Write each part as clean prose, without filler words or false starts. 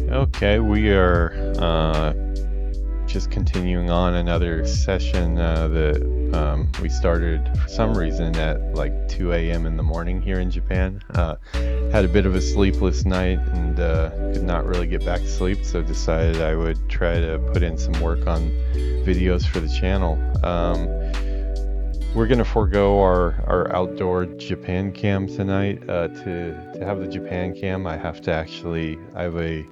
Okay, we are just continuing on another session that we started for some reason at like 2 a.m. in the morning here in Japan. Had a bit of a sleepless night and could not really get back to sleep, so decided I would try to put in some work on videos for the channel. We're going to forego our outdoor Japan cam tonight. To have the Japan cam, I have a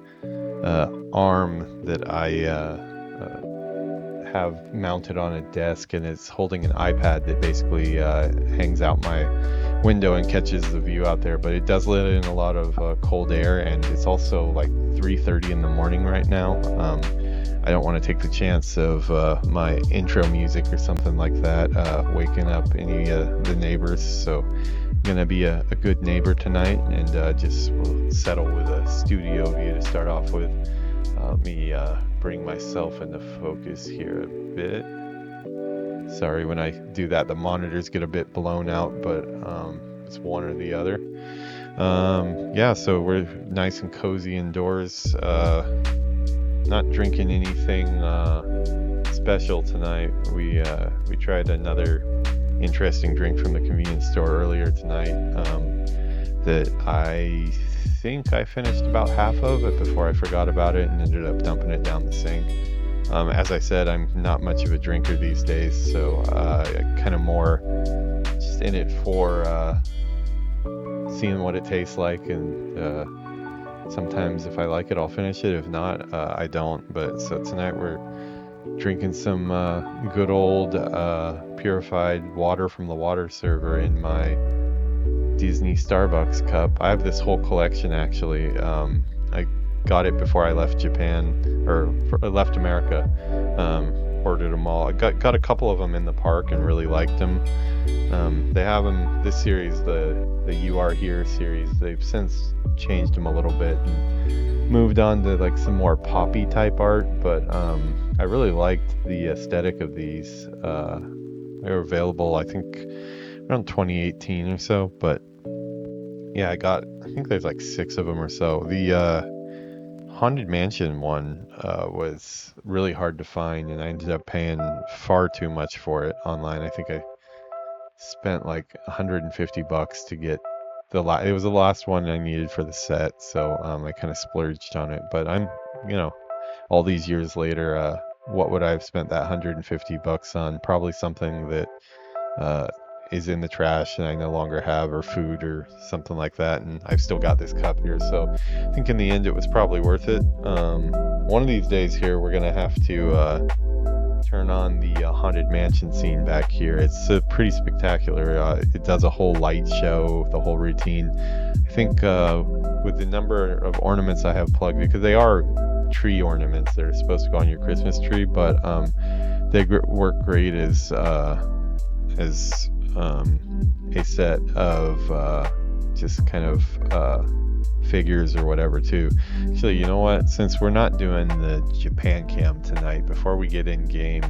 arm that I have mounted on a desk, and it's holding an iPad that basically hangs out my window and catches the view out there, but it does let in a lot of cold air, and it's also like 3:30 in the morning right now. I don't want to take the chance of my intro music or something like that waking up any of the neighbors, so I'm gonna be a good neighbor tonight, and just we'll settle with a studio view to start off with. Let me bring myself into focus here a bit. Sorry, when I do that the monitors get a bit blown out, but it's one or the other. Yeah, so we're nice and cozy indoors. Not drinking anything special tonight. We tried another interesting drink from the convenience store earlier tonight that I think I finished about half of it before I forgot about it and ended up dumping it down the sink. As I said, I'm not much of a drinker these days, so kind of more just in it for seeing what it tastes like, and sometimes if I like it, I'll finish it. If not, I don't. But so tonight we're drinking some good old purified water from the water server in my Disney Starbucks cup. I have this whole collection actually. I got it before I left Japan, or left America. Ordered them all. I got a couple of them in the park and really liked them. They have them, this series, the You Are Here series. They've since changed them a little bit and moved on to like some more poppy type art, but I really liked the aesthetic of these. They were available, I think, around 2018 or so, but yeah, I think there's like 6 of them or so. The Haunted Mansion one was really hard to find, and I ended up paying far too much for it online. I think I spent like $150 to get it was the last one I needed for the set, so I kind of splurged on it. But I'm, all these years later, what would I have spent that $150 on? Probably something that is in the trash and I no longer have, or food or something like that, and I've still got this cup here, so I think in the end it was probably worth it. One of these days here we're gonna have to turn on the Haunted Mansion scene back here. It's pretty spectacular. It does a whole light show, the whole routine. I think with the number of ornaments I have plugged, because they are tree ornaments, they're supposed to go on your Christmas tree, but they work great as a set of just kind of figures or whatever too. Actually, you know what? Since we're not doing the Japan cam tonight, before we get in game,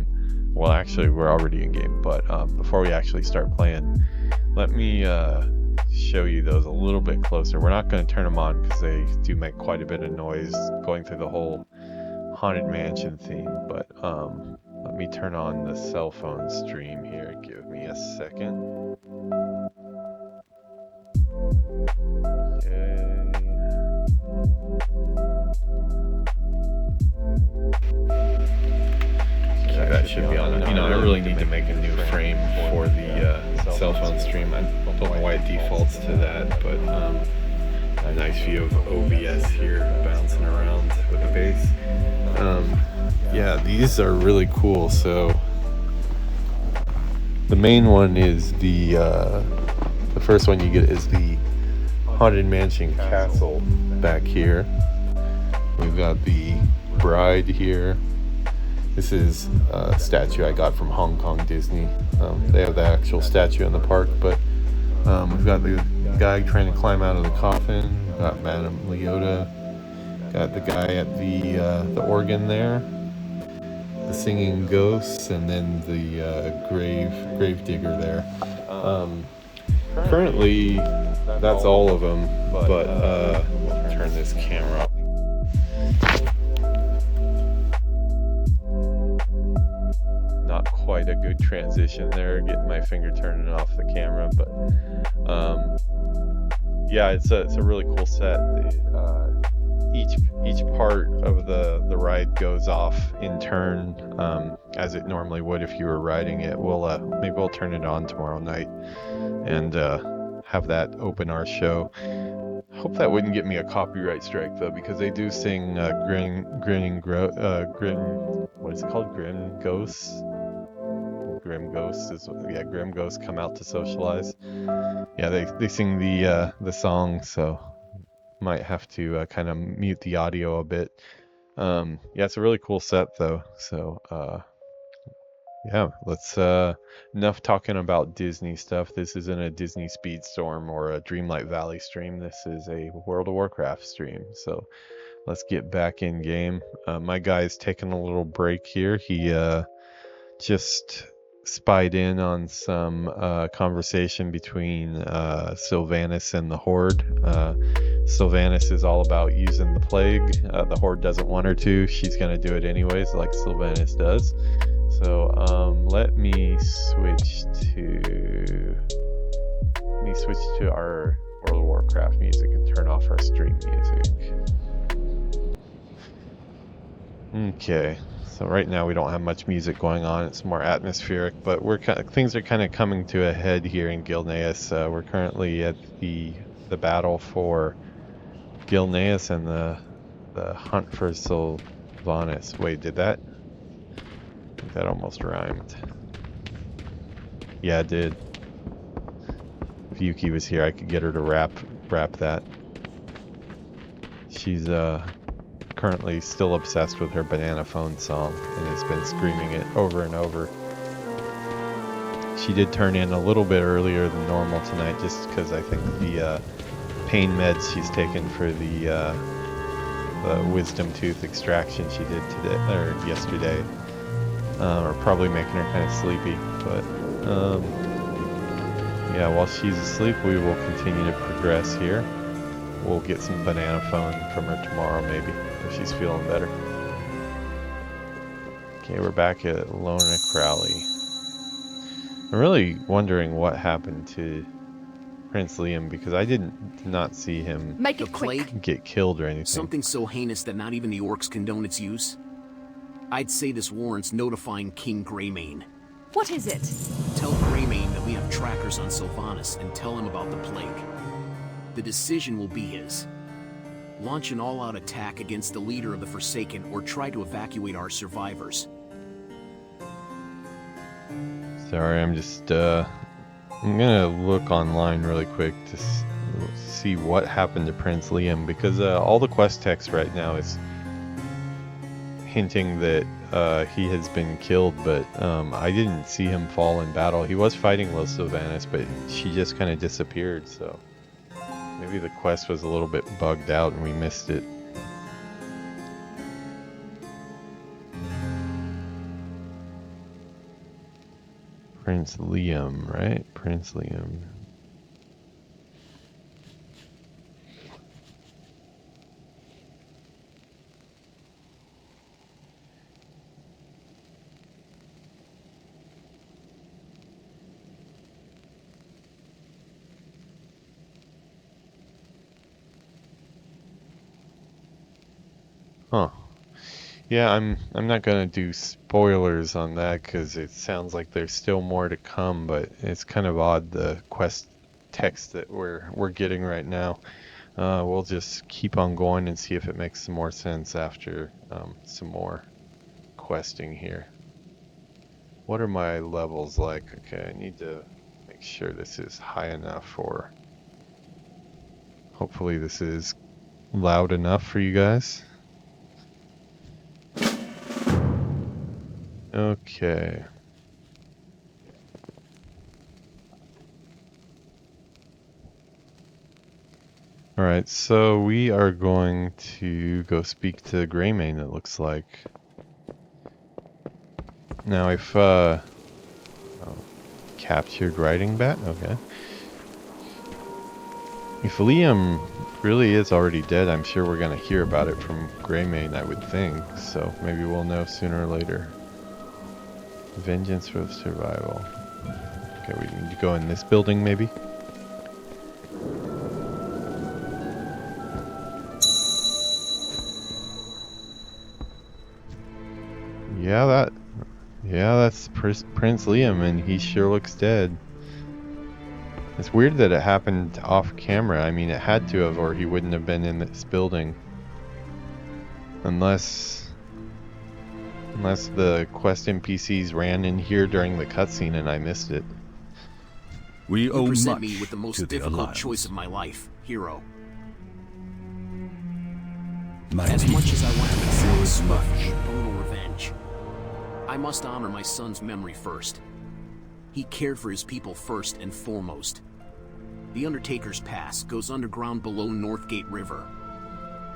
well, actually we're already in game, but before we actually start playing, let me show you those a little bit closer. We're not going to turn them on because they do make quite a bit of noise going through the whole Haunted Mansion theme, but let me turn on the cell phone stream here. Give me a second. Okay. So that should be on. I really need to make a new frame for the cell phone stream. I don't know why it defaults to that, but a nice view of OBS here bouncing around with the bass. Yeah, these are really cool. So the main one is the first one you get is the Haunted Mansion Castle back here. We've got the bride here. This is a statue I got from Hong Kong Disney. They have the actual statue in the park, but we've got the guy trying to climb out of the coffin. We've got Madame Leota. Got the guy at the organ there, the singing ghosts, and then the grave digger there. Currently, that's all of them, but we'll turn this camera off. Not quite a good transition there, getting my finger turning off the camera, but yeah, it's a really cool set. Each part of the ride goes off in turn, as it normally would if you were riding it. Maybe we'll turn it on tomorrow night and have that open our show. Hope that wouldn't get me a copyright strike though, because they do sing Grim what is it called? Grim Ghosts. Grim Ghosts come out to socialize. Yeah, they sing the song, so might have to kind of mute the audio a bit. Yeah, it's a really cool set though. So yeah, let's enough talking about Disney stuff. This isn't a Disney Speedstorm or a Dreamlight Valley stream. This is a World of Warcraft stream. So let's get back in game. My guy's taking a little break here. He just spied in on some conversation between Sylvanas and the Horde. Sylvanas is all about using the plague. The Horde doesn't want her to. She's going to do it anyways, like Sylvanas does. So let me switch to our World of Warcraft music and turn off our stream music. Okay. So right now we don't have much music going on. It's more atmospheric, but things are kind of coming to a head here in Gilneas. We're currently at the battle for Gilneas and the hunt for Sylvanas. Wait, did that? I think that almost rhymed. Yeah, it did. If Yuki was here, I could get her to rap that. She's currently still obsessed with her Banana Phone song and has been screaming it over and over. She did turn in a little bit earlier than normal tonight, just because I think the pain meds she's taken for the wisdom tooth extraction she did yesterday are probably making her kind of sleepy. But yeah, while she's asleep, we will continue to progress here. We'll get some Banana Phone from her tomorrow, maybe, if she's feeling better. Okay, we're back at Lona Crowley. I'm really wondering what happened to Prince Liam, because I did not see him get killed or anything. Something so heinous that not even the orcs condone its use? I'd say this warrants notifying King Greymane. What is it? Tell Greymane that we have trackers on Sylvanas and tell him about the plague. The decision will be his. Launch an all-out attack against the leader of the Forsaken or try to evacuate our survivors. Sorry, I'm just, I'm gonna look online really quick to see what happened to Prince Liam, because all the quest text right now is hinting that he has been killed, but I didn't see him fall in battle. He was fighting with Sylvanas, but she just kind of disappeared, so maybe the quest was a little bit bugged out and we missed it. Prince Liam, right? Prince Liam. Huh. Yeah, I'm not gonna do spoilers on that because it sounds like there's still more to come, but it's kind of odd, the quest text that we're getting right now. We'll just keep on going and see if it makes some more sense after some more questing here. What are my levels like? Okay, I need to make sure this is high enough, or hopefully this is loud enough for you guys. Okay. Alright, so we are going to go speak to Greymane, it looks like. Now, if, oh, captured riding bat? Okay. If Liam really is already dead, I'm sure we're going to hear about it from Greymane, I would think. So maybe we'll know sooner or later. Vengeance for survival. Okay, we need to go in this building, maybe? Yeah, that's Prince Liam, and he sure looks dead. It's weird that it happened off camera. I mean, it had to have, or he wouldn't have been in this building. Unless the quest NPCs ran in here during the cutscene and I missed it. We owe You present much me with the most to the difficult Alliance. choice of my life, hero. My As people much as I want to feel exact as swift much. and brutal revenge, I must honor my son's memory first. He cared for his people first and foremost. The Undertaker's Pass goes underground below Northgate River.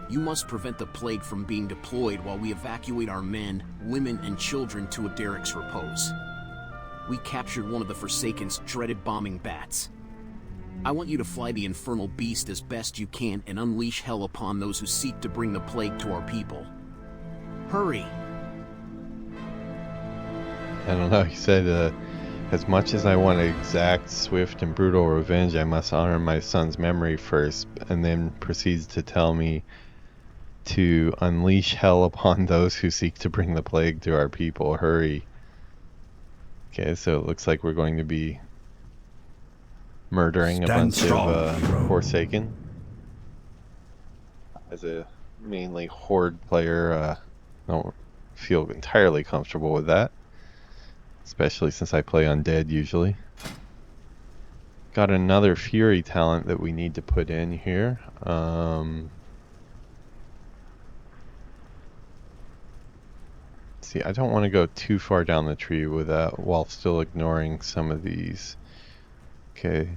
You must prevent the plague from being deployed while we evacuate our men, women, and children to a Derek's repose. We captured one of the Forsaken's dreaded bombing bats. I want you to fly the infernal beast as best you can and unleash hell upon those who seek to bring the plague to our people. Hurry! I don't know, he said, as much as I want to exact swift and brutal revenge, I must honor my son's memory first, and then proceeds to tell me to unleash hell upon those who seek to bring the plague to our people. Hurry. Okay, so it looks like we're going to be murdering a Stand bunch strong, of hero. Forsaken. As a mainly Horde player, I don't feel entirely comfortable with that. Especially since I play undead usually. Got another Fury talent that we need to put in here. See, I don't want to go too far down the tree with that while still ignoring some of these. Okay.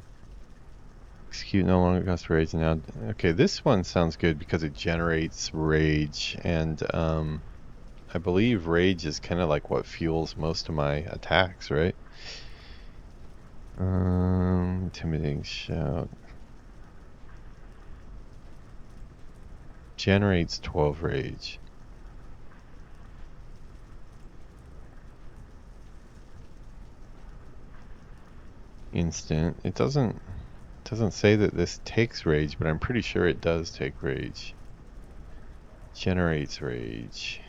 Execute no longer costs rage now. Okay, this one sounds good because it generates rage, and I believe rage is kind of like what fuels most of my attacks, right? Intimidating shout. Generates 12 rage. Instant. It doesn't say that this takes rage, but I'm pretty sure it does take rage. Generates rage.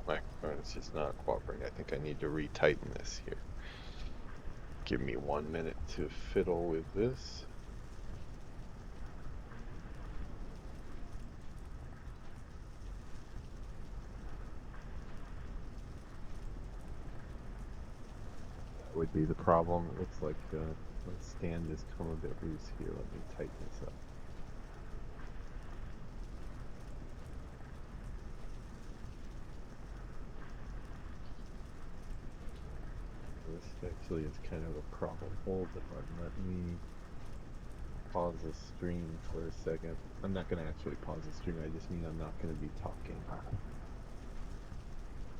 Microphone is just not cooperating. I think I need to retighten this here. Give me 1 minute to fiddle with this. That would be the problem. It looks like the stand has come a bit loose here. Let me tighten this up. This actually is kind of a problem. Hold on, let me pause the stream for a second. I'm not going to actually pause the stream, I just mean I'm not going to be talking.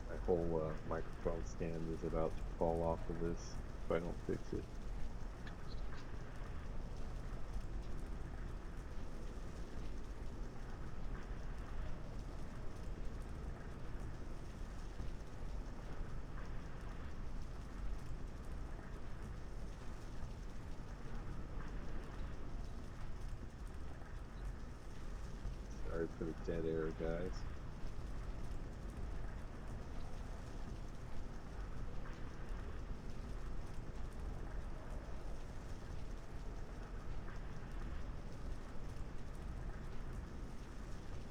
My whole microphone stand is about to fall off of this if I don't fix it. Sorry for the dead air, guys.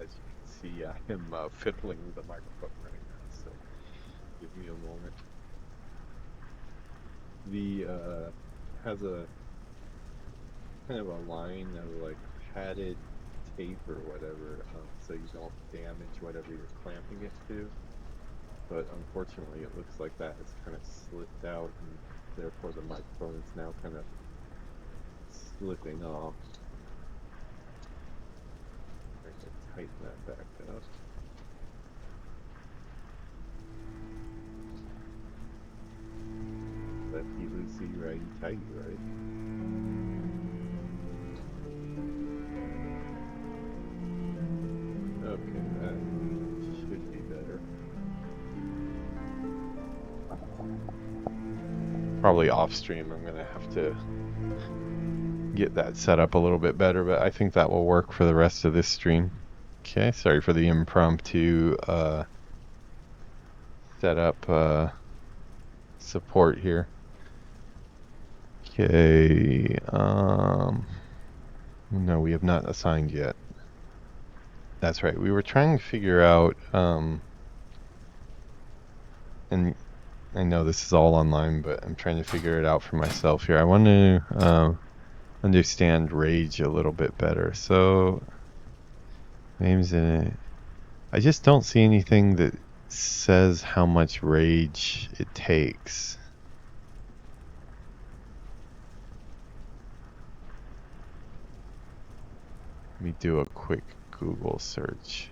As you can see, I am fiddling with the microphone right now, so give me a moment. The has a kind of a line of like padded tape or whatever, so you don't damage whatever you're clamping it to. but unfortunately it looks like that has kind of slipped out, and therefore the microphone is now kind of slipping off. I can tighten that back up. Lefty loosey, righty tighty, right? Okay, that should be better. Probably off stream I'm gonna have to get that set up a little bit better, but I think that will work for the rest of this stream. Okay, sorry for the impromptu setup support here. Okay, no, we have not assigned yet. That's right, we were trying to figure out, and I know this is all online, but I'm trying to figure it out for myself here. I want to understand rage a little bit better. So, names in it. I just don't see anything that says how much rage it takes. Let me do a quick Google search.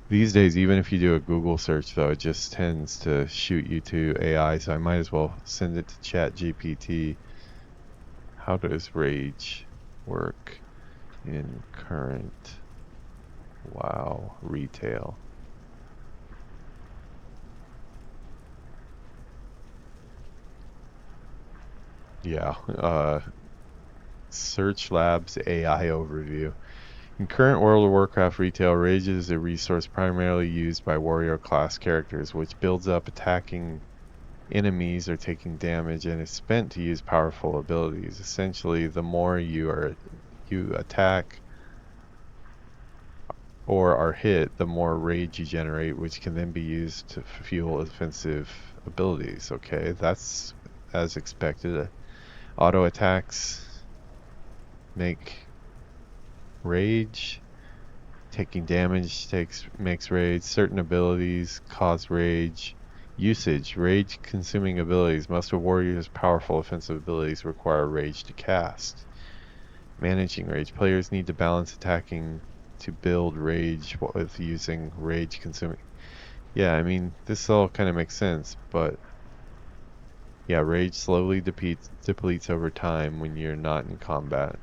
These days, even if you do a Google search, though, it just tends to shoot you to AI, so I might as well send it to ChatGPT. How does rage work in current WoW retail? Yeah, Search Labs AI overview. In current World of Warcraft retail, rage is a resource primarily used by warrior class characters, which builds up attacking enemies or taking damage and is spent to use powerful abilities. Essentially, the more you attack or are hit, the more rage you generate, which can then be used to fuel offensive abilities. Okay, that's as expected. Auto attacks make rage. Taking damage makes rage. Certain abilities cause rage. Usage. Rage consuming abilities. Most of warriors' powerful offensive abilities require rage to cast. Managing rage. Players need to balance attacking to build rage with using rage consuming. Yeah, I mean, this all kind of makes sense, but yeah, rage slowly depletes over time when you're not in combat.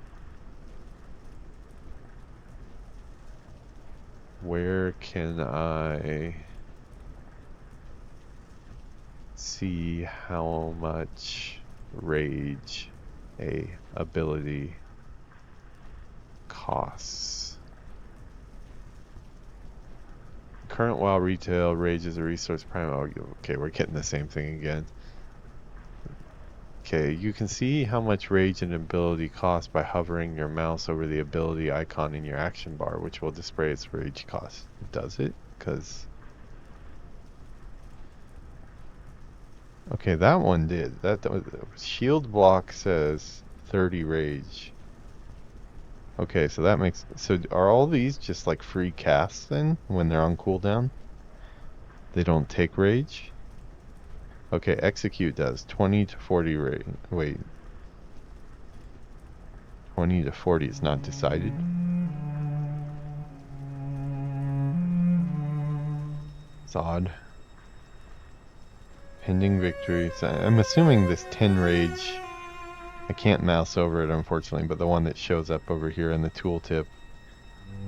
Where can I see how much rage a ability costs? Current WoW retail, rage is a resource primarily. Okay, we're getting the same thing again. Okay, you can see how much rage an ability costs by hovering your mouse over the ability icon in your action bar, which will display its rage cost. Does it? Because... okay, that one did. That was, shield block says 30 rage. Okay, so that makes... so are all these just like free casts then, when they're on cooldown? They don't take rage? Okay, execute does 20 to 40 rage. Wait. 20 to 40 is not decided. It's odd. Pending victory. So I'm assuming this 10 rage... I can't mouse over it unfortunately, but the one that shows up over here in the tooltip.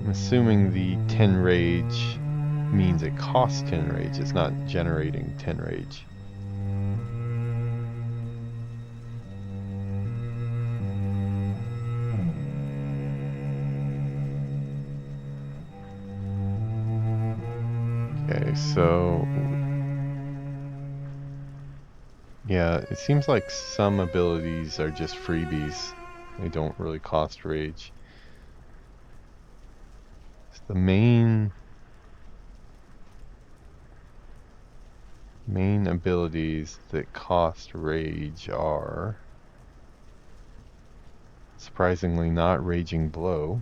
I'm assuming the 10 rage means it costs 10 rage. It's not generating 10 rage. Okay, so... yeah, it seems like some abilities are just freebies. They don't really cost rage. So the main abilities that cost rage are surprisingly not Raging Blow.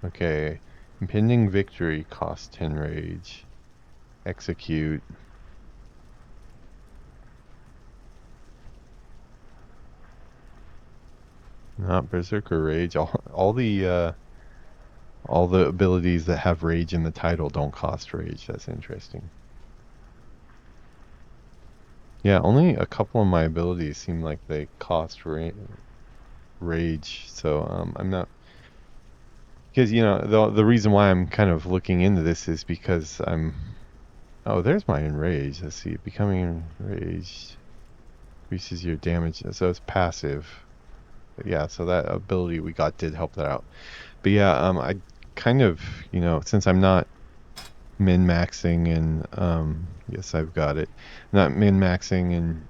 Okay. Impending victory costs 10 rage. Execute. Not Berserker Rage. All the abilities that have rage in the title don't cost rage. That's interesting. Yeah, only a couple of my abilities seem like they cost rage. So I'm not, because the reason why I'm kind of looking into this is because oh, there's my enraged. Let's see, becoming enraged increases your damage. So it's passive. But yeah, so that ability we got did help that out. But yeah, I kind of, since I'm not min-maxing and yes, I've got it. Not min-maxing and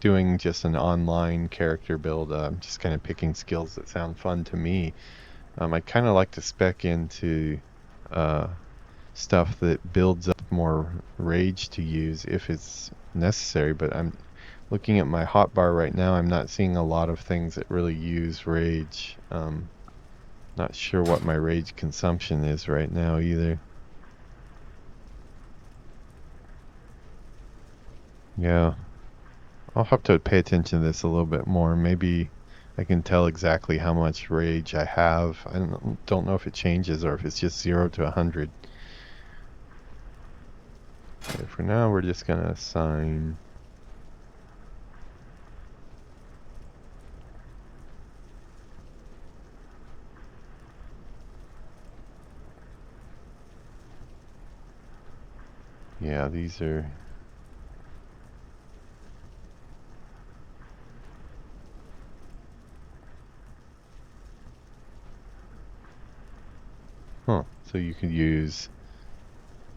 doing just an online character build. I'm just kind of picking skills that sound fun to me. I kind of like to spec into stuff that builds up more rage to use if it's necessary, but I'm looking at my hotbar right now. I'm not seeing a lot of things that really use rage. Not sure what my rage consumption is right now either. Yeah, I'll have to pay attention to this a little bit more. Maybe I can tell exactly how much rage I have. I don't know if it changes or if it's just 0 to 100. Okay, for now, we're just going to assign. Yeah, these are. Huh, so you could use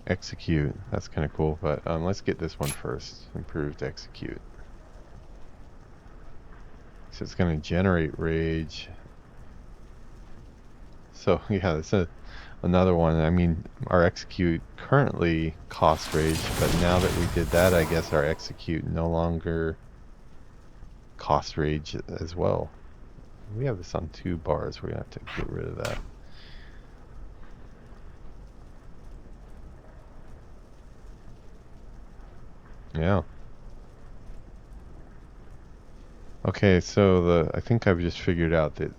execute. That's kind of cool, but let's get this one first. Improved execute. So it's going to generate rage. So yeah, that's another one. I mean, our execute currently costs rage, but now that we did that, I guess our execute no longer costs rage as well. We have this on 2 bars. We're going to have to get rid of that. Yeah. Okay, so I think I've just figured out that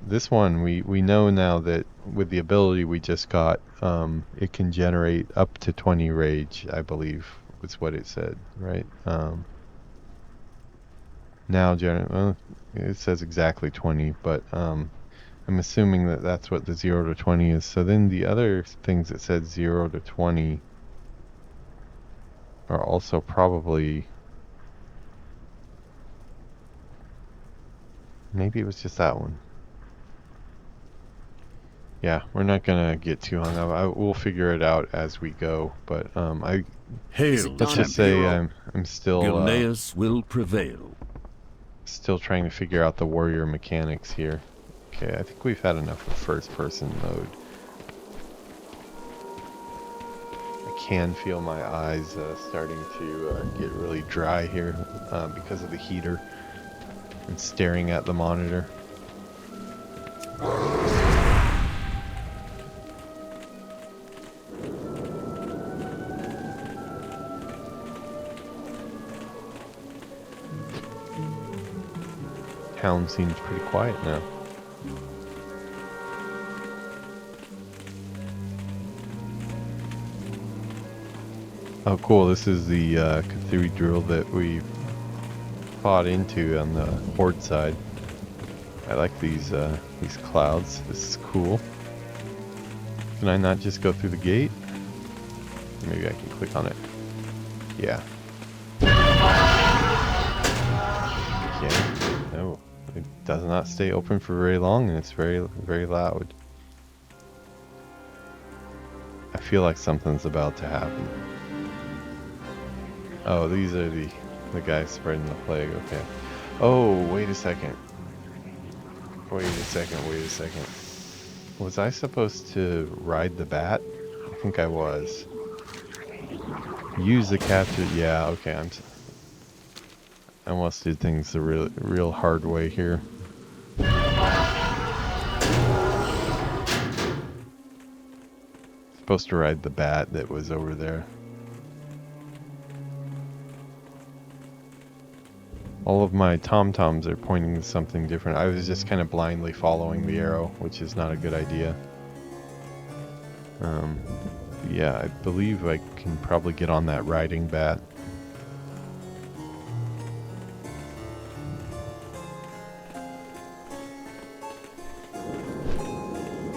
this one we know now that with the ability we just got, it can generate up to 20 rage, I believe was what it said, right? Now well, it says exactly 20, but I'm assuming that that's what the 0 to 20 is. So then the other things that said 0 to 20 are also probably, maybe it was just that one. Yeah, we're not gonna get too hung up. We'll figure it out as we go. But Hail, let's just say I'm still Gilneas will prevail. Still trying to figure out the warrior mechanics here. Okay, I think we've had enough of first-person mode. I can feel my eyes starting to get really dry here because of the heater and staring at the monitor. Town seems pretty quiet now. Oh cool, this is the cathedral that we fought into on the Horde side. I like these clouds. This is cool. Can I not just go through the gate? Maybe I can click on it. Yeah. Okay. No. It does not stay open for very long, and it's very, very loud. I feel like something's about to happen. Oh, these are the guys spreading the plague. Okay. Oh, wait a second. Wait a second. Was I supposed to ride the bat? I think I was. Use the capture. Yeah, okay. I almost did things the real hard way here. supposed to ride the bat that was over there. All of my tom-toms are pointing to something different. I was just kind of blindly following the arrow, which is not a good idea. Yeah, I believe I can probably get on that riding bat.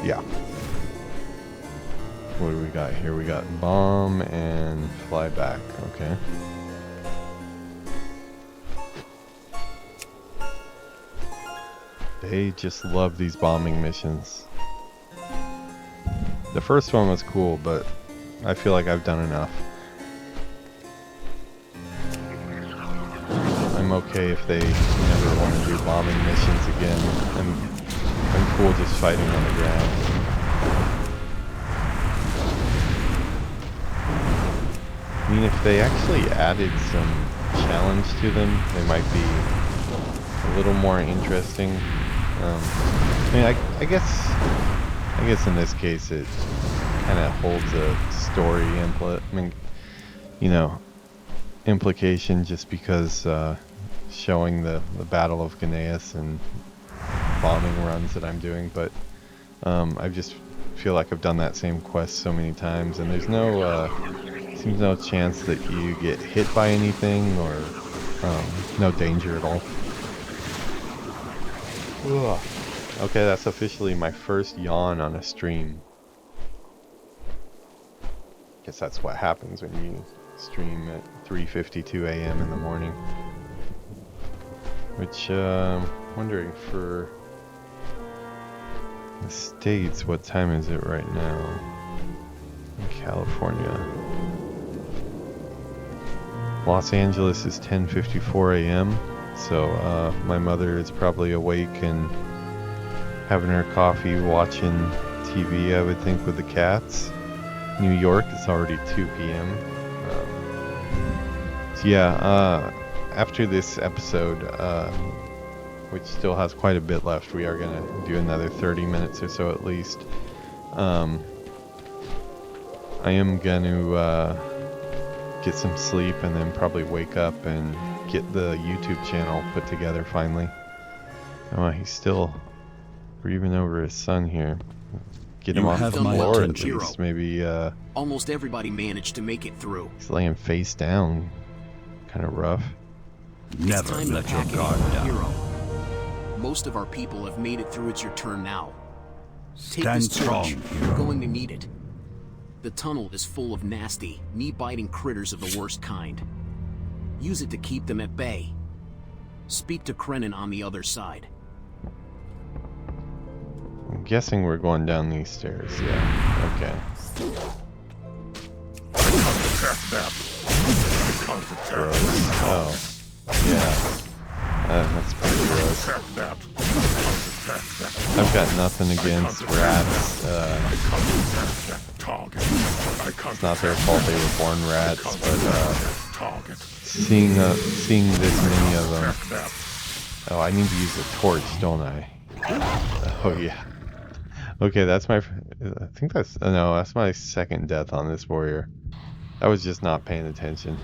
Yeah. What do we got here? We got bomb and fly back. Okay. They just love these bombing missions. The first one was cool, but I feel like I've done enough. I'm okay if they never want to do bombing missions again. I'm cool just fighting on the ground. I mean, if they actually added some challenge to them, they might be a little more interesting. I mean, I guess in this case it kind of holds a story implication just because showing the Battle of Gilneas and bombing runs that I'm doing, but I just feel like I've done that same quest so many times, and there's seems no chance that you get hit by anything or no danger at all. Ugh. Okay, that's officially my first yawn on a stream. Guess that's what happens when you stream at 3:52 a.m. in the morning. Which, wondering for the States, what time is it right now? In California. Los Angeles is 10:54 a.m. So my mother is probably awake and having her coffee, watching TV, I would think, with the cats. New York, it's already 2 p.m. So yeah, after this episode, which still has quite a bit left, we are going to do another 30 minutes or so at least. I am going to get some sleep and then probably wake up and get the YouTube channel put together finally. Oh, he's still grieving over his son here. Get him off the floor at least, maybe. Almost everybody managed to make it through. He's laying face down. Kind of rough. Never let your guard down. Hero. Most of our people have made it through. It's your turn now. Take Stand this torch. strong, You're hero. going to need it. The tunnel is full of nasty, knee-biting critters of the worst kind. Use it to keep them at bay. Speak to Krenin on the other side. I'm guessing we're going down these stairs. Yeah. Okay. Gross. Oh. Yeah. That's pretty gross. I've got nothing against rats. It's not their fault they were born rats, but seeing this many of them. Oh, I need to use a torch, don't I? Oh yeah. Okay, that's my. I think that's no. That's my second death on this warrior. I was just not paying attention.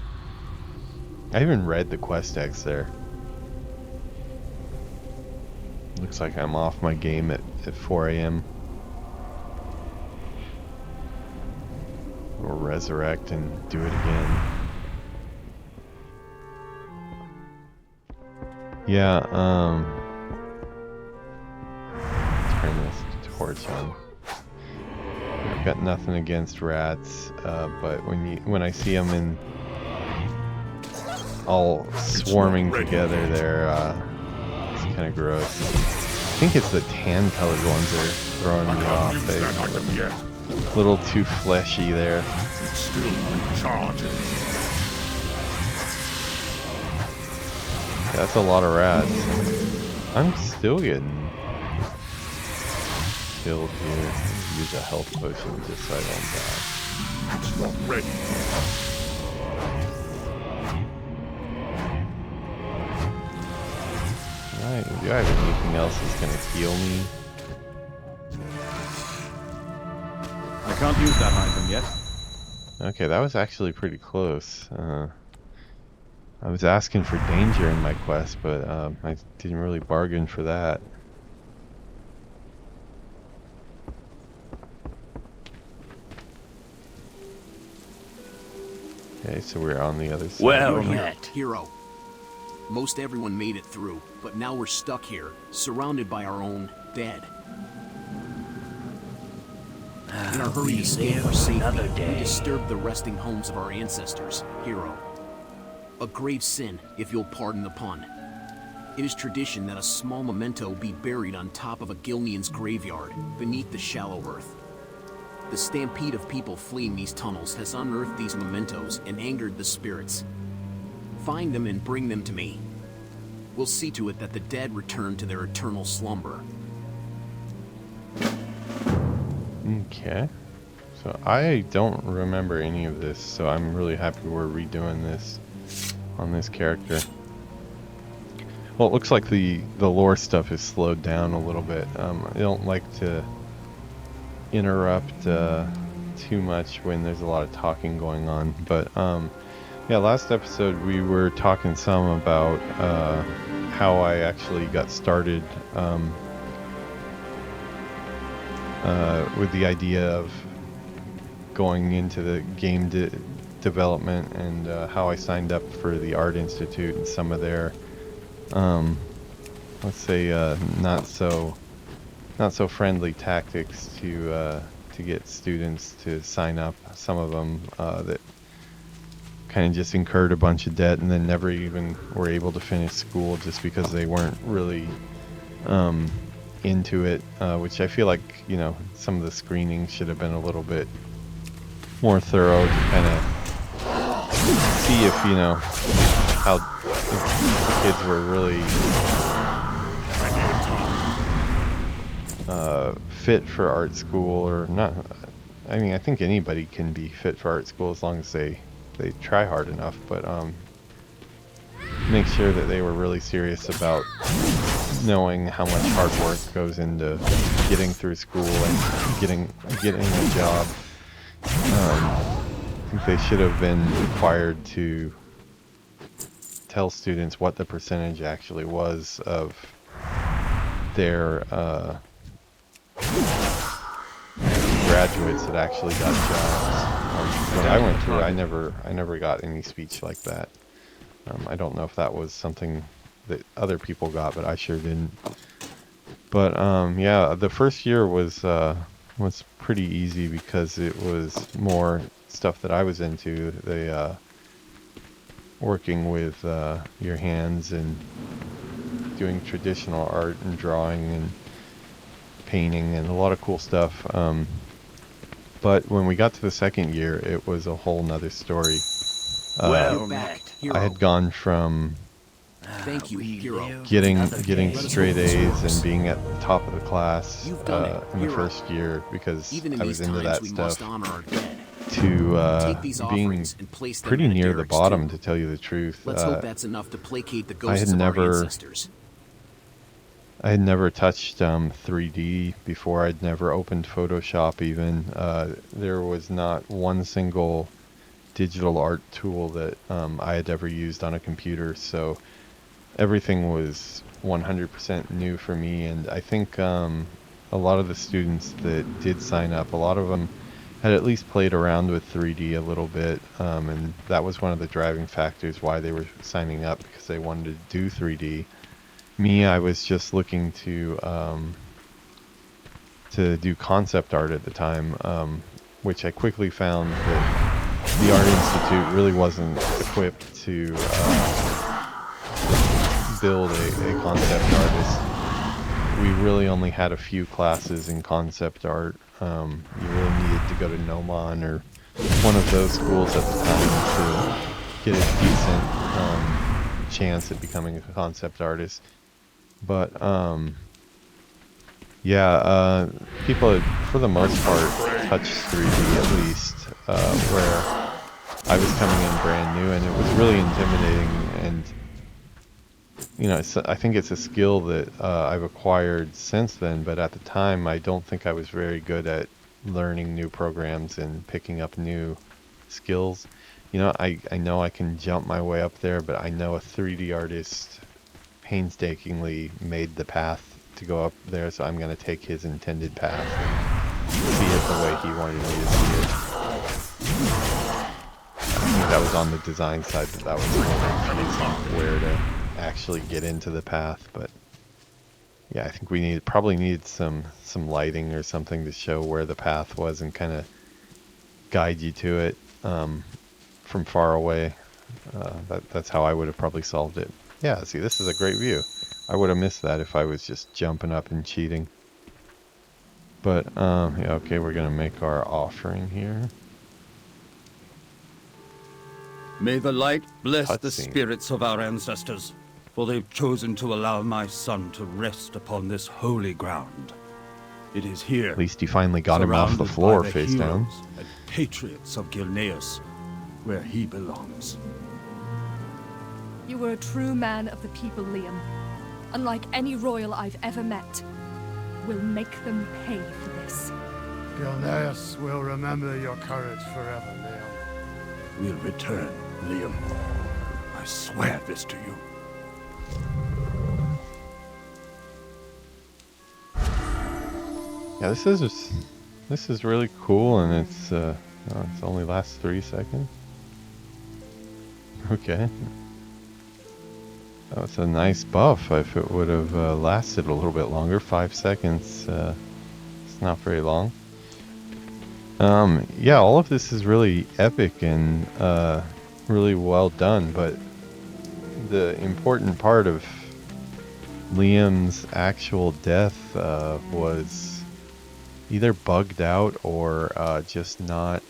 I even read the quest text there. Looks like I'm off my game at 4 a.m. We'll resurrect and do it again. Yeah, turn this torch on. I've got nothing against rats, but when I see them in all swarming together, it's kind of gross. I think it's the tan-colored ones that are throwing me off. They're a little too fleshy there. That's a lot of rats. I'm still getting killed here. Use a health potion just so I don't die. It's not ready. Alright, do I have anything else that's gonna heal me? can't use that item yet. Okay, that was actually pretty close. I was asking for danger in my quest, but I didn't really bargain for that. Okay, so we're on the other side. Well Here, met. hero. Most everyone made it through, but now we're stuck here, surrounded by our own dead. In our hurry to escape for safety, we disturbed the resting homes of our ancestors, hero. A grave sin, if you'll pardon the pun. It is tradition that a small memento be buried on top of a Gilnean's graveyard, beneath the shallow earth. The stampede of people fleeing these tunnels has unearthed these mementos and angered the spirits. Find them and bring them to me. We'll see to it that the dead return to their eternal slumber. Okay. So I don't remember any of this, so I'm really happy we're redoing this on this character. Well, it looks like the lore stuff is slowed down a little bit. I don't like to interrupt too much when there's a lot of talking going on, but yeah, last episode we were talking some about how I actually got started with the idea of going into the game development, and how I signed up for the Art Institute and some of their let's say not so friendly tactics to get students to sign up. Some of them that kind of just incurred a bunch of debt and then never even were able to finish school just because they weren't really into it, which I feel like, you know, some of the screening should have been a little bit more thorough to kind of see if, you know, how if the kids were really fit for art school or not. I mean, I think anybody can be fit for art school as long as they try hard enough, but make sure that they were really serious about knowing how much hard work goes into getting through school and getting a job. I think they should have been required to tell students what the percentage actually was of their graduates that actually got jobs. When I went through, I never got any speech like that. I don't know if that was something that other people got, but I sure didn't. But yeah, the first year was pretty easy because it was more stuff that I was into. The working with your hands and doing traditional art and drawing and painting and a lot of cool stuff. But when we got to the second year, it was a whole nother story. Well Back, met. hero. I had gone from Thank you, hero. getting straight A's and being at the top of the class You've done it, in the hero. first year because Even in I was these into times, that we must stuff, honor our dead. to Take these being offerings and place them pretty in near the Derek's bottom, tomb. to tell you the truth. Let's hope that's enough to placate the I had ghosts of our never- ancestors. I had never touched 3D before. I'd never opened Photoshop even. There was not one single digital art tool that I had ever used on a computer, so everything was 100% new for me. And I think a lot of the students that did sign up, a lot of them had at least played around with 3D a little bit, and that was one of the driving factors why they were signing up, because they wanted to do 3D. Me, I was just looking to do concept art at the time, which I quickly found that the Art Institute really wasn't equipped to build a concept artist. We really only had a few classes in concept art. You really needed to go to Nomon or one of those schools at the time to get a decent chance at becoming a concept artist. But yeah, people had, for the most part, touched 3D at least, where I was coming in brand new, and it was really intimidating. And you know, I think it's a skill that I've acquired since then, but at the time I don't think I was very good at learning new programs and picking up new skills. You know, I know I can jump my way up there, but I know a 3D artist painstakingly made the path to go up there, so I'm going to take his intended path and see it the way he wanted me to see it. I think that was on the design side, but that was where to actually get into the path. But yeah, I think we probably need some lighting or something to show where the path was and kind of guide you to it from far away. That's how I would have probably solved it. Yeah, see, this is a great view. I would have missed that if I was just jumping up and cheating. But yeah, okay, we're gonna make our offering here. May the light bless the Cutscene. spirits of our ancestors, for they've chosen to allow my son to rest upon this holy ground. It is here, At least you finally got him off the surrounded floor by the face down. heroes and patriots of Gilneas, where he belongs. You were a true man of the people, Liam. Unlike any royal I've ever met. We'll make them pay for this. Gilneas will remember your courage forever, Liam. We'll return, Liam. I swear this to you. Yeah, this is really cool, and it's only lasts 3 seconds. Okay. That was a nice buff. If it would have lasted a little bit longer, 5 seconds, it's not very long. Yeah, all of this is really epic and really well done, but the important part of Liam's actual death was either bugged out or just not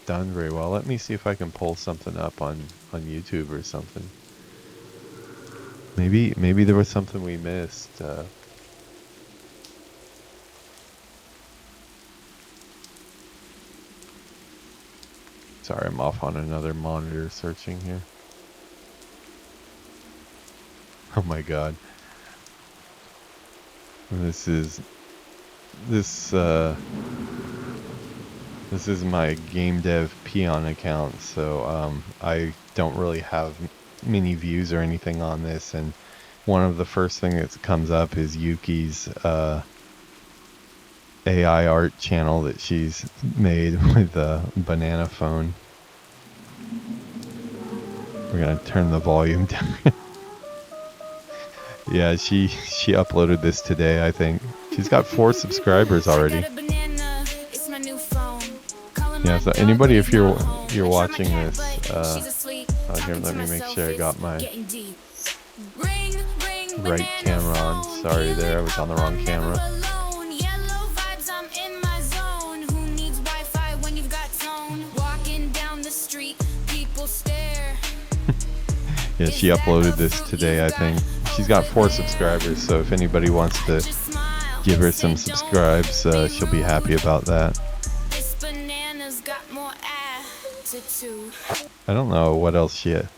done very well. Let me see if I can pull something up on YouTube or something. Maybe there was something we missed. Sorry, I'm off on another monitor searching here. Oh my god. This is my game dev peon account, so I don't really have many views or anything on this, and one of the first thing that comes up is Yuki's AI art channel that she's made with a banana phone. We're gonna turn the volume down. Yeah, she uploaded this today, I think. She's got 4 subscribers already. Yeah, so anybody, if you're watching this, here, let me make sure I got my right camera on. Sorry there, I was on the wrong camera. Yeah, she uploaded this today, I think. She's got 4 subscribers, so if anybody wants to give her some subscribes, she'll be happy about that. I don't know what else she had.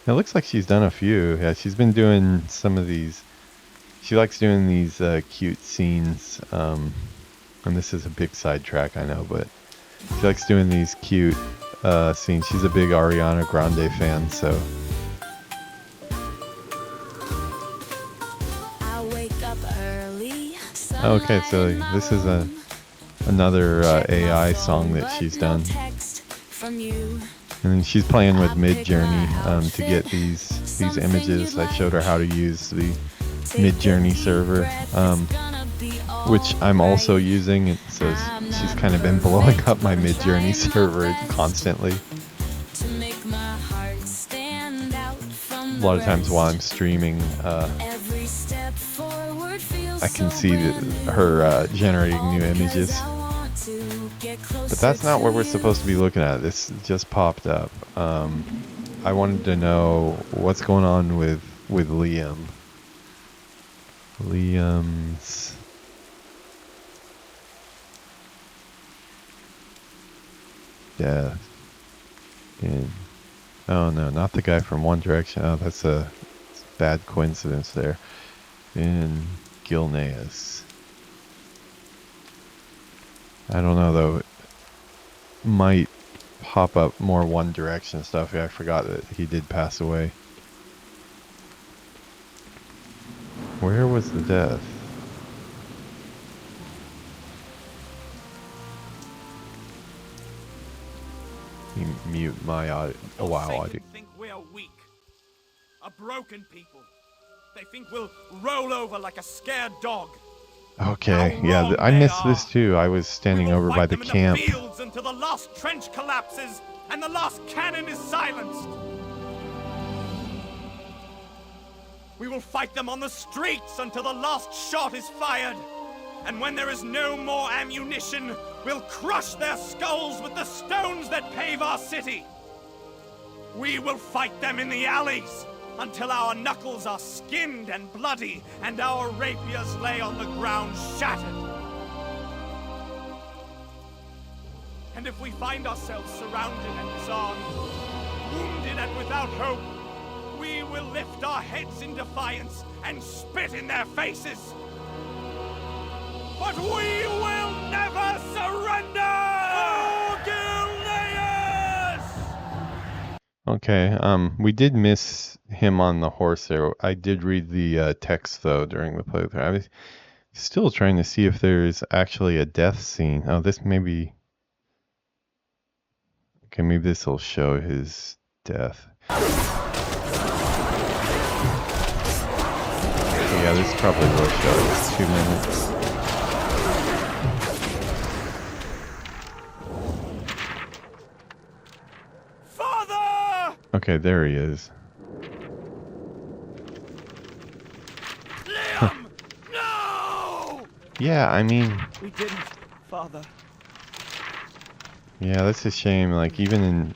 It looks like she's done a few. Yeah, she's been doing some of these. She likes doing these cute scenes. And this is a big sidetrack, I know, but she likes doing these cute scenes. She's a big Ariana Grande fan, so. Okay, so this is another AI song that she's done. And then she's playing with Midjourney to get these images. I showed her how to use the Midjourney server, which I'm also using. And so she's kind of been blowing up my Midjourney server constantly. A lot of times while I'm streaming, I can see her generating new images. But that's not what we're supposed to be looking at. This just popped up. I wanted to know what's going on with Liam. Liam's death. Oh no, not the guy from One Direction. Oh, that's a bad coincidence there. In Gilneas. I don't know though. It might pop up more One Direction stuff. Yeah, I forgot that he did pass away. Where was the death? You mute my audio. Oh, wow, audio. Think we are weak, a broken people. They think we'll roll over like a scared dog. Okay, yeah, I missed this too. I was standing over by the camp. In the fields until the last trench collapses and the last cannon is silenced. We will fight them on the streets until the last shot is fired. And when there is no more ammunition, we'll crush their skulls with the stones that pave our city. We will fight them in the alleys until our knuckles are skinned and bloody and our rapiers lay on the ground shattered. And if we find ourselves surrounded and disarmed, wounded and without hope, we will lift our heads in defiance and spit in their faces. But we will never surrender! For Gilneas! Okay, we did miss him on the horse there. I did read the text though during the playthrough. I was still trying to see if there's actually a death scene. Oh, this maybe... Okay, maybe this will show his death. Yeah, this probably will show it. 2 minutes. Father! Okay, there he is. Liam! No! Yeah, I mean... We didn't, Father. Yeah, that's a shame. Like, even in...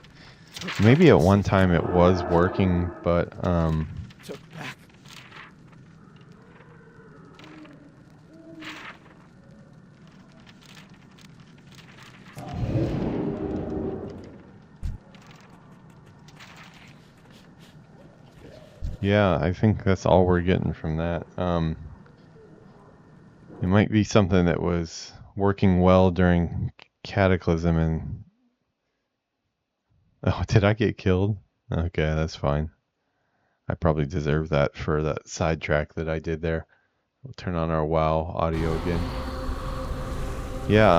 Maybe at one time it was working, but, Took back. yeah, I think that's all we're getting from that. It might be something that was working well during Cataclysm and... Oh, did I get killed? Okay, that's fine. I probably deserve that for that sidetrack that I did there. We'll turn on our WoW audio again. Yeah,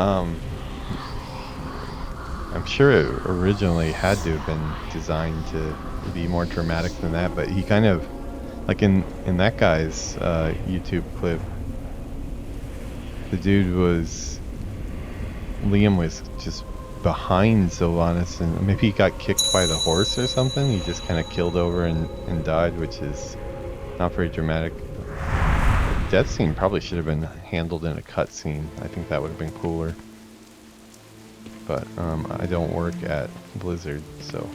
I'm sure it originally had to have been designed to be more dramatic than that, but he kind of, like in that guy's YouTube clip, the dude was, Liam was just behind Sylvanas, and maybe he got kicked by the horse or something. He just kind of killed over and died, which is not very dramatic. The death scene probably should have been handled in a cutscene. I think that would have been cooler. But I don't work at Blizzard, so.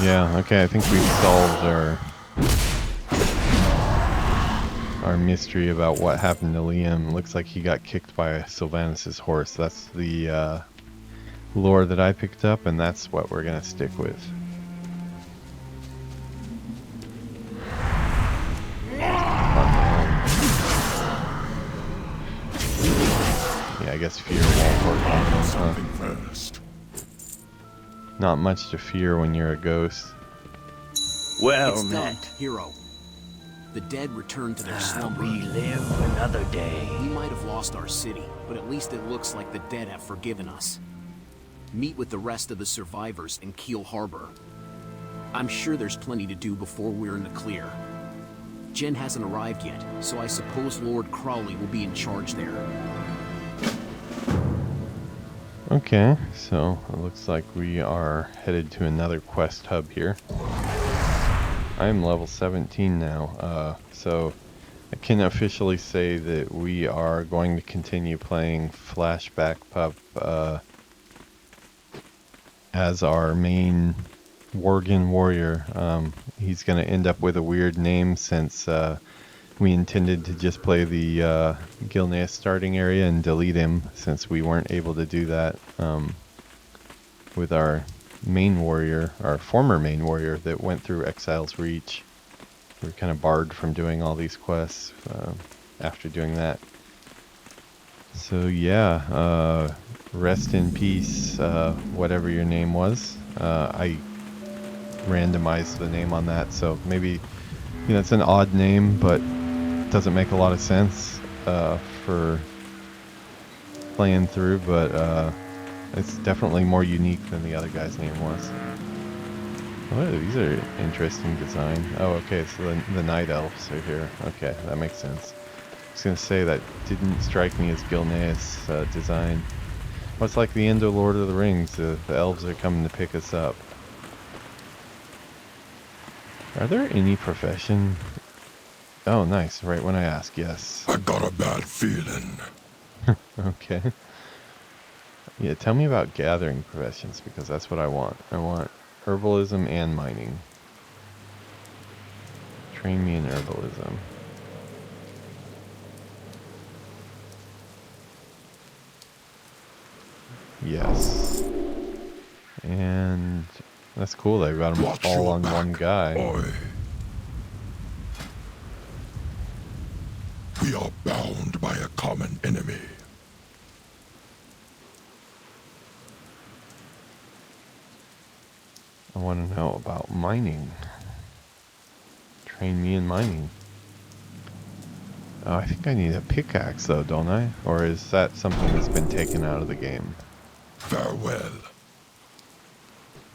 Yeah, okay, I think we've solved our mystery about what happened to Liam. Looks like he got kicked by Sylvanas' horse. That's the lore that I picked up, and that's what we're gonna stick with. Yeah, I guess fear won't work on him, huh? Not much to fear when you're a ghost. Well It's done, met. hero. The dead return to their slumber. We live another day. We might have lost our city, but at least it looks like the dead have forgiven us. Meet with the rest of the survivors in Keel Harbor. I'm sure there's plenty to do before we're in the clear. Jen hasn't arrived yet, so I suppose Lord Crawley will be in charge there. Okay, so it looks like we are headed to another quest hub here. I am level 17 now, so I can officially say that we are going to continue playing Flashback Pup as our main Worgen warrior. He's going to end up with a weird name since we intended to just play the Gilneas starting area and delete him, since we weren't able to do that with our main warrior, our former main warrior that went through Exile's Reach. we're kind of barred from doing all these quests after doing that. So yeah, rest in peace, whatever your name was. I randomized the name on that, so maybe, it's an odd name, but it doesn't make a lot of sense for playing through, but it's definitely more unique than the other guy's name was. Oh, these are interesting design. Oh, okay, so the night elves are here. Okay, that makes sense. I was gonna say that didn't strike me as Gilneas design. Well, it's like the end of Lord of the Rings. The elves are coming to pick us up. Are there any profession? Oh, nice. Right when I ask, yes. I got a bad feeling. Okay. Yeah, tell me about gathering professions, because that's what I want. I want herbalism and mining. Train me in herbalism. Yes. And that's cool. They got them Watch all your on back, one guy. boy. We are bound by a common enemy. I want to know about mining. Train me in mining. Oh, I think I need a pickaxe though, don't I? Or is that something that's been taken out of the game? Farewell.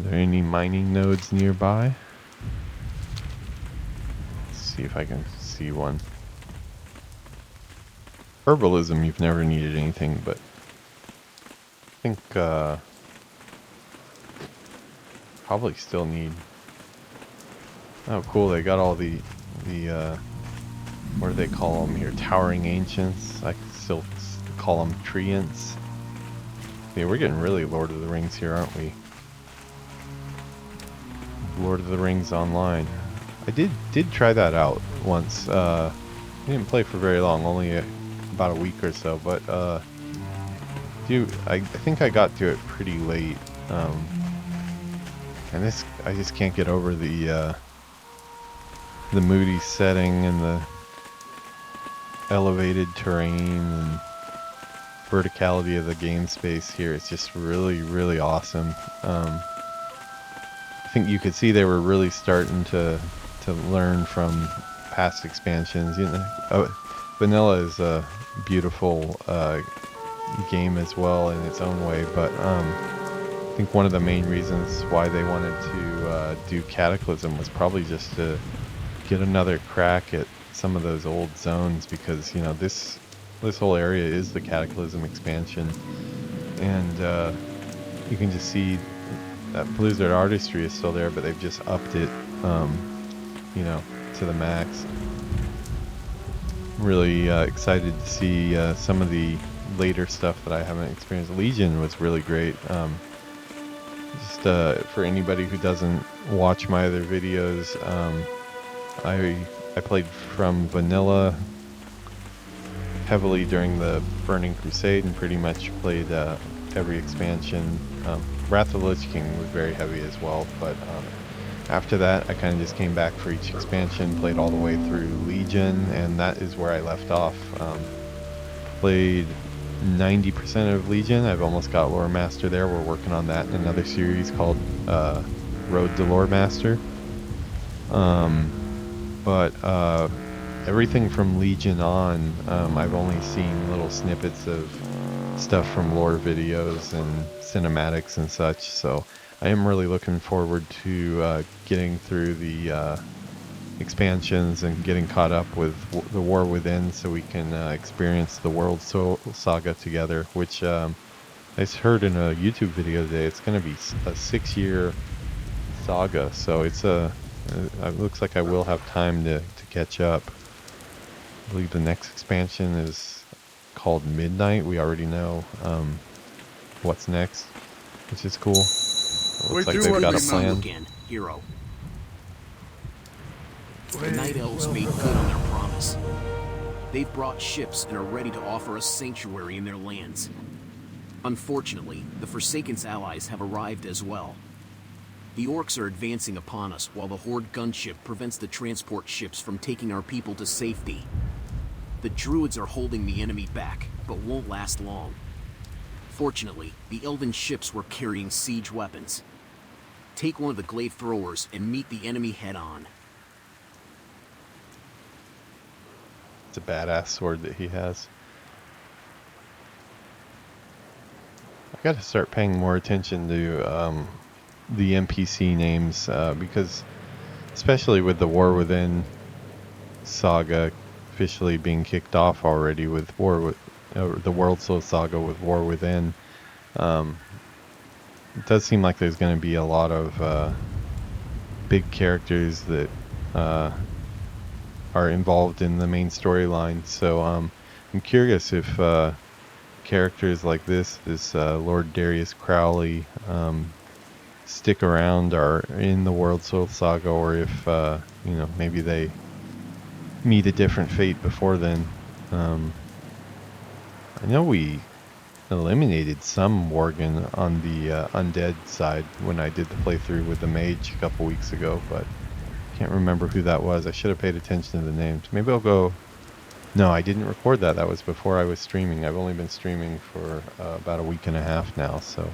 Are there any mining nodes nearby? Let's see if I can see one. Herbalism, you've never needed anything, but I think probably still need. Oh, cool! They got all the what do they call them here? Towering ancients. I could still call them treants. Yeah, we're getting really Lord of the Rings here, aren't we? Lord of the Rings Online. I did try that out once. I didn't play for very long, only about a week or so, but I think I got to it pretty late. And this, I just can't get over the moody setting and the elevated terrain and verticality of the game space here. It's just really, really awesome. I think you could see they were really starting to learn from past expansions. Vanilla is a beautiful game as well in its own way, but I think one of the main reasons why they wanted to do Cataclysm was probably just to get another crack at some of those old zones, because this whole area is the Cataclysm expansion, and you can just see that Blizzard artistry is still there, but they've just upped it, to the max. Really excited to see some of the later stuff that I haven't experienced. Legion was really great. Just for anybody who doesn't watch my other videos, I played from vanilla heavily during the Burning Crusade and pretty much played every expansion. Wrath of the Lich King was very heavy as well, but after that I kind of just came back for each expansion, played all the way through Legion, and that is where I left off. Played 90% of Legion. I've almost got Lore Master there. We're working on that in another series called Road to Lore Master. But everything from Legion on, I've only seen little snippets of stuff from lore videos and cinematics and such, so I am really looking forward to getting through the expansions and getting caught up with the War Within, so we can experience the World Saga together, which I heard in a YouTube video today. It's going to be a 6-year saga, so it looks like I will have time to catch up. I believe the next expansion is called Midnight. We already know what's next, which is cool. It looks like they've got a plan. Again, hero. The Night Elves made good on their promise. They've brought ships and are ready to offer us sanctuary in their lands. Unfortunately, the Forsaken's allies have arrived as well. The orcs are advancing upon us while the Horde gunship prevents the transport ships from taking our people to safety. The druids are holding the enemy back, but won't last long. Fortunately, the elven ships were carrying siege weapons. Take one of the glaive throwers and meet the enemy head-on. It's a badass sword that he has. I gotta start paying more attention to the NPC names because, especially with the War Within saga officially being kicked off already with the World Soul saga with War Within, it does seem like there's going to be a lot of big characters that are involved in the main storyline. So I'm curious if characters like this Lord Darius Crowley, stick around or in the World Soul saga, or if maybe they meet a different fate before then. I know we eliminated some Worgen on the undead side when I did the playthrough with the mage a couple weeks ago, but can't remember who that was. I should have paid attention to the names. Maybe I'll go... No, I didn't record that. That was before I was streaming. I've only been streaming for about a week and a half now, so...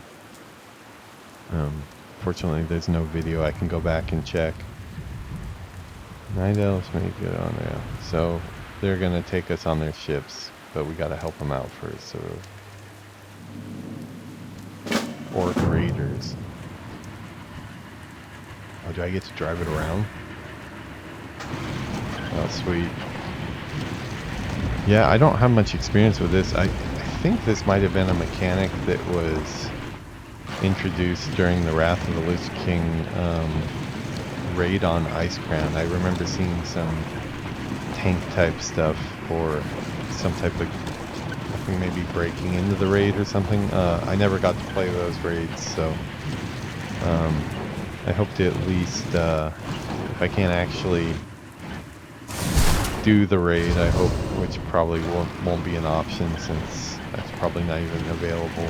fortunately, there's no video. I can go back and check. Night Elves may get on there. So, they're going to take us on their ships, but we got to help them out first, so... Orc Raiders. Oh, do I get to drive it around? Oh, sweet. Yeah, I don't have much experience with this. I think this might have been a mechanic that was introduced during the Wrath of the Lich King raid on Icecrown. I remember seeing some tank type stuff or some type of, I think maybe breaking into the raid or something. I never got to play those raids, so I hope to at least, if I can't actually do the raid, I hope, which probably won't be an option since that's probably not even available.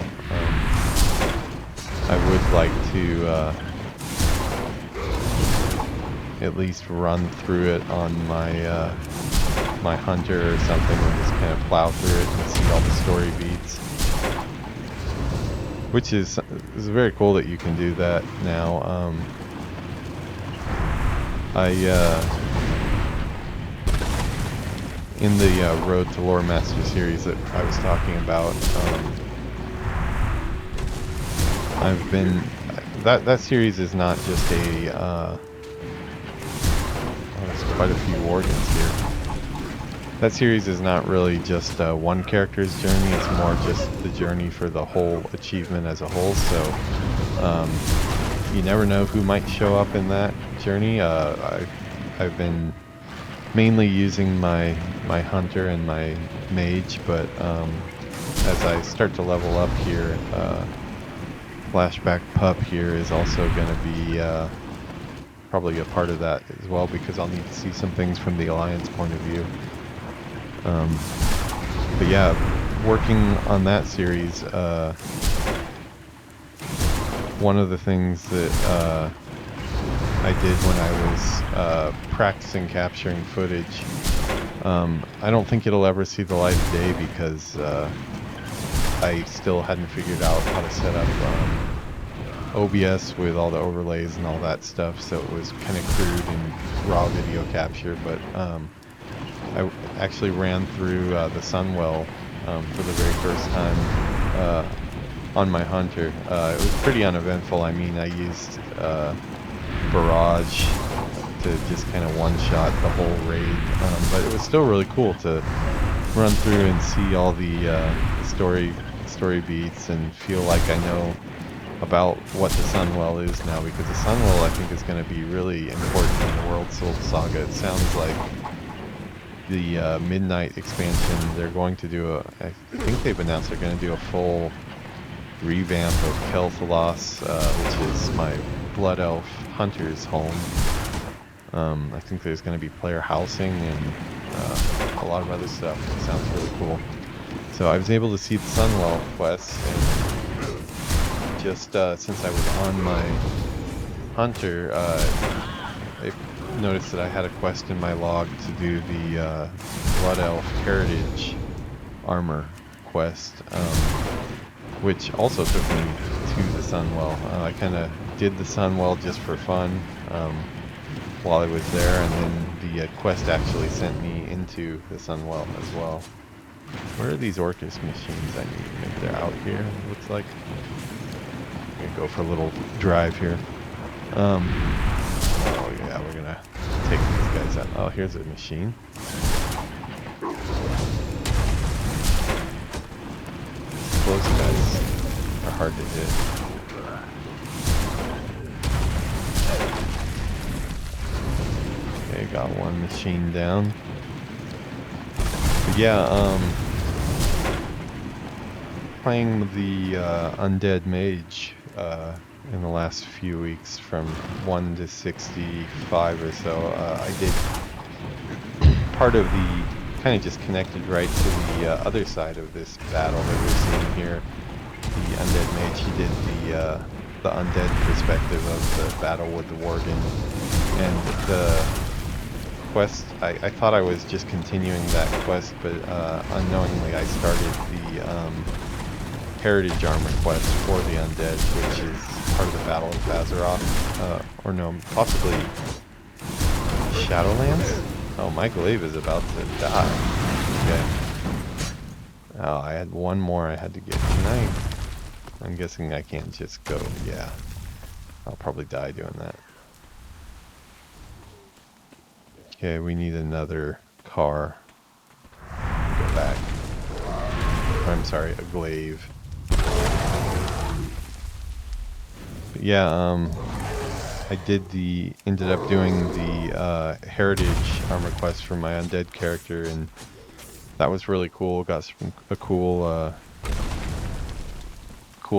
I would like to at least run through it on my my hunter or something and just kind of plow through it and see all the story beats. Which is very cool that you can do that now. In the Road to Lore Master series that I was talking about, I've been... That series is not just a... oh, there's quite a few Worgens here. That series is not really just one character's journey, it's more just the journey for the whole achievement as a whole, so you never know who might show up in that journey. I've been mainly using my hunter and my mage, but as I start to level up here, Flashback Pup here is also going to be probably a part of that as well, because I'll need to see some things from the Alliance point of view. But yeah, working on that series, one of the things that I did when I was practicing capturing footage, I don't think it'll ever see the light of day because I still hadn't figured out how to set up OBS with all the overlays and all that stuff, so it was kind of crude and raw video capture, but I actually ran through the Sunwell for the very first time on my hunter. It was pretty uneventful. I mean, I used Barrage to just kind of one-shot the whole raid, but it was still really cool to run through and see all the story beats and feel like I know about what the Sunwell is now, because the Sunwell, I think, is going to be really important in the World Soul saga. It sounds like the Midnight expansion, they're going to do I think they've announced they're going to do a full revamp of Kel'Thalos, which is my Blood Elf hunter's home. I think there's going to be player housing and a lot of other stuff. It sounds really cool. So I was able to see the Sunwell quests, and just since I was on my hunter, I noticed that I had a quest in my log to do the Blood Elf Heritage Armor quest, which also took me to the Sunwell. I kind of did the Sunwell just for fun while I was there, and then the quest actually sent me into the Sunwell as well. Where are these Orcus machines I need? Maybe they're out here, looks like. I'm gonna go for a little drive here. Oh yeah, we're gonna take these guys out. Oh, here's a machine. Those guys are hard to hit. Okay, got one machine down. But yeah, playing the Undead Mage in the last few weeks from 1 to 65 or so. I did part of the, kind of just connected right to the other side of this battle that we're seeing here. The Undead Mage, he did the undead perspective of the battle with the Worgen. And the quest, I thought I was just continuing that quest, but unknowingly I started the Heritage Armor quest for the undead, which is part of the Battle of Azeroth, or no, possibly Shadowlands? Oh, my glaive is about to die. Okay. Oh, I had one more I had to get tonight. I'm guessing I can't just go, yeah. I'll probably die doing that. Okay, we need another car. Go back. I'm sorry, a glaive. But yeah, I ended up doing the Heritage Armor quest for my undead character, and that was really cool. Got a cool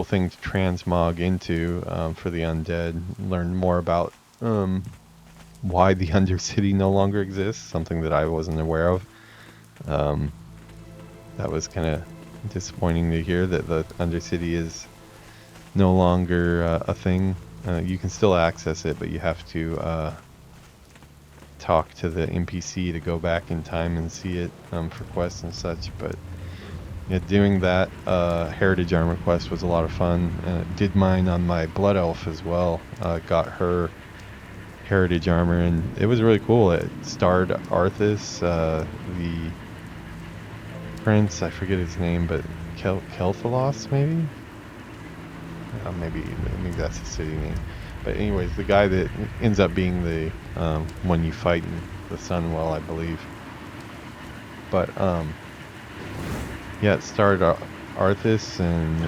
thing to transmog into for the undead. Learned more about why the Undercity no longer exists, something that I wasn't aware of. That was kind of disappointing to hear, that the Undercity is no longer a thing. You can still access it, but you have to talk to the NPC to go back in time and see it for quests and such. But yeah, doing that Heritage Armor quest was a lot of fun. Did mine on my Blood Elf as well. Got her Heritage Armor, and it was really cool. It starred Arthas, the prince, I forget his name, but Kelthalos maybe? Maybe that's the city name. But anyways, the guy that ends up being the one you fight in the Sunwell, I believe. But yeah, it starred Arthas and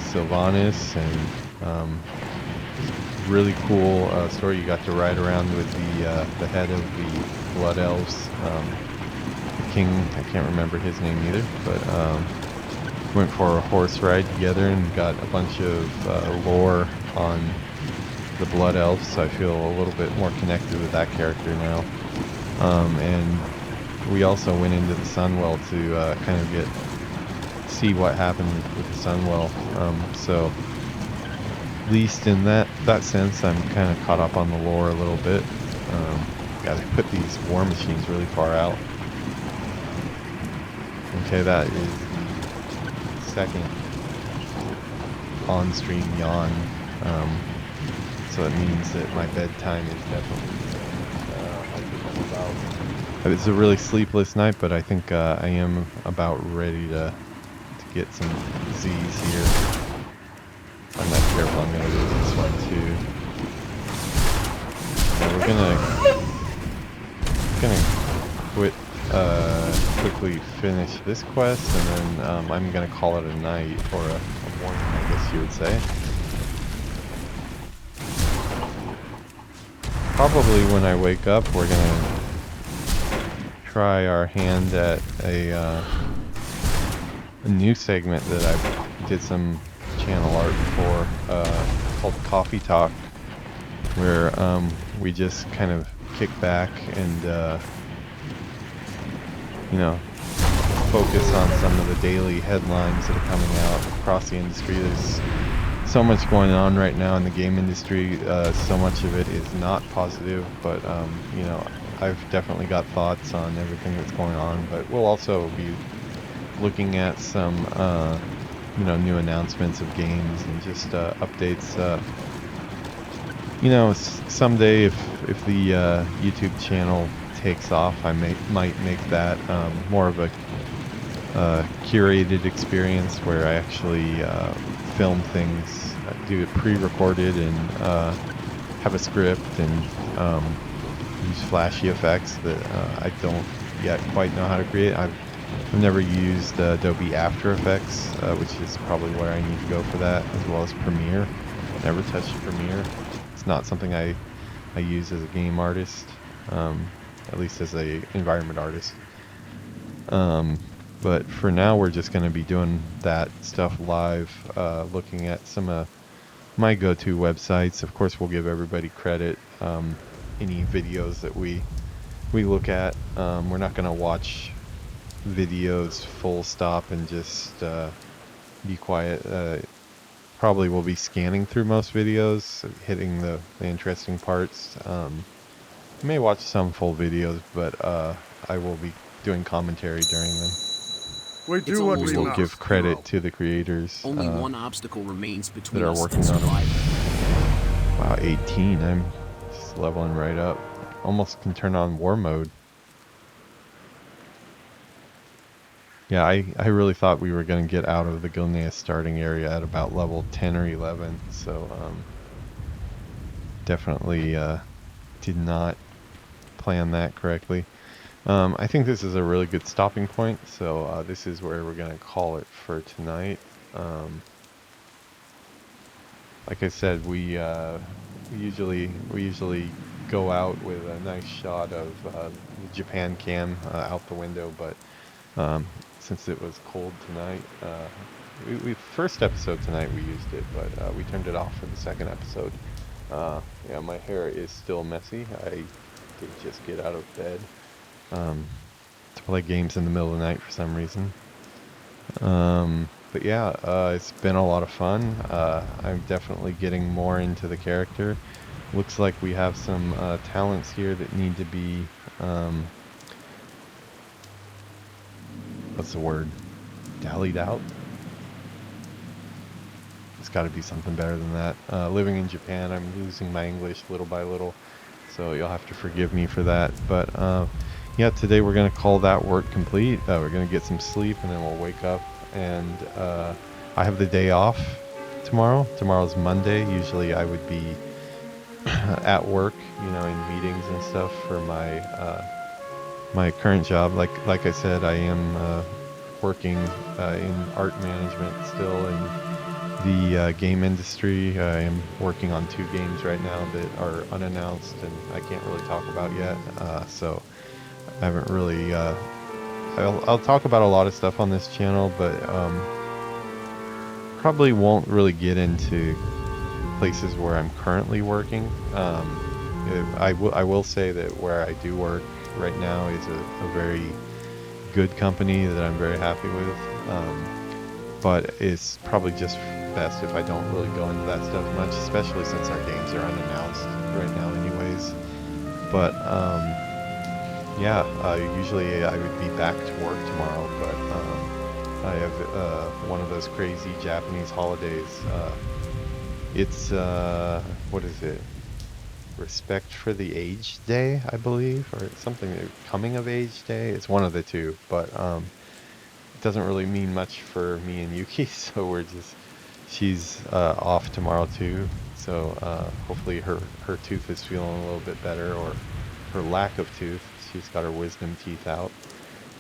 Sylvanas, and really cool story. You got to ride around with the head of the Blood Elves, the king. I can't remember his name either, but went for a horse ride together and got a bunch of lore on the Blood Elves, so I feel a little bit more connected with that character now. And we also went into the Sunwell to kind of see what happened with the Sunwell. So at least in that sense, I'm kind of caught up on the lore a little bit. Gotta put these war machines really far out. Okay, that is second on-stream yawn, so it means that my bedtime is definitely it's a really sleepless night, but I think I am about ready to get some Z's here. If I'm not careful, I'm gonna lose this one too. Yeah, we're gonna quickly finish this quest, and then I'm gonna call it a night, or a morning, I guess you would say. Probably when I wake up, we're gonna try our hand at a new segment that I did some channel art for, called Coffee Talk, where we just kind of kick back and you know, focus on some of the daily headlines that are coming out across the industry. There's so much going on right now in the game industry. So much of it is not positive, but you know, I've definitely got thoughts on everything that's going on. But we'll also be looking at some, you know, new announcements of games and just updates. You know, someday if the YouTube channel takes off, I might make that more of a curated experience where I actually film things, do it pre-recorded, and have a script and use flashy effects that I don't yet quite know how to create. I've never used Adobe After Effects, which is probably where I need to go for that, as well as Premiere. Never touched Premiere. It's not something I use as a game artist, at least as a environment artist. But for now, we're just going to be doing that stuff live, looking at some of my go-to websites. Of course, we'll give everybody credit. Any videos that we look at, we're not going to watch videos full stop and just be quiet. Probably will be scanning through most videos, hitting the interesting parts. May watch some full videos, but I will be doing commentary during them. We do what we We'll must. give credit to the creators Only one obstacle remains between that are us working and on them. survival. Wow, 18. I'm just leveling right up. Almost can turn on war mode. Yeah, I really thought we were going to get out of the Gilneas starting area at about level 10 or 11. So definitely did not plan that correctly. I think this is a really good stopping point, so this is where we're going to call it for tonight. Like I said, we usually go out with a nice shot of the Japan cam out the window, but since it was cold tonight, first episode tonight we used it, but we turned it off for the second episode. Yeah, my hair is still messy. I did just get out of bed to play games in the middle of the night for some reason. But yeah, it's been a lot of fun. I'm definitely getting more into the character. Looks like we have some talents here that need to be, what's the word? Dallied out? It's got to be something better than that. Living in Japan, I'm losing my English little by little, so you'll have to forgive me for that. But yeah, today we're going to call that work complete. We're going to get some sleep, and then we'll wake up. And I have the day off tomorrow. Tomorrow's Monday. Usually I would be at work, you know, in meetings and stuff for my my current job. Like I said, I am working in art management still in the game industry. I am working on 2 games right now that are unannounced and I can't really talk about yet. So I haven't really. I'll talk about a lot of stuff on this channel, but probably won't really get into places where I'm currently working. I will say that where I do work right now is a very good company that I'm very happy with, but it's probably just best if I don't really go into that stuff much, especially since our games are unannounced right now anyways. But yeah, usually I would be back to work tomorrow, but I have one of those crazy Japanese holidays. It's, what is it? Respect for the Aged Day, I believe, or something, Coming of Age Day. It's one of the two, but it doesn't really mean much for me and Yuki, so she's off tomorrow too, so hopefully her tooth is feeling a little bit better, or her lack of tooth. She's got her wisdom teeth out.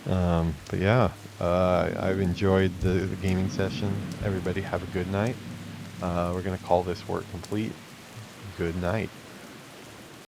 But yeah, I've enjoyed the gaming session. Everybody have a good night. We're going to call this work complete. Good night.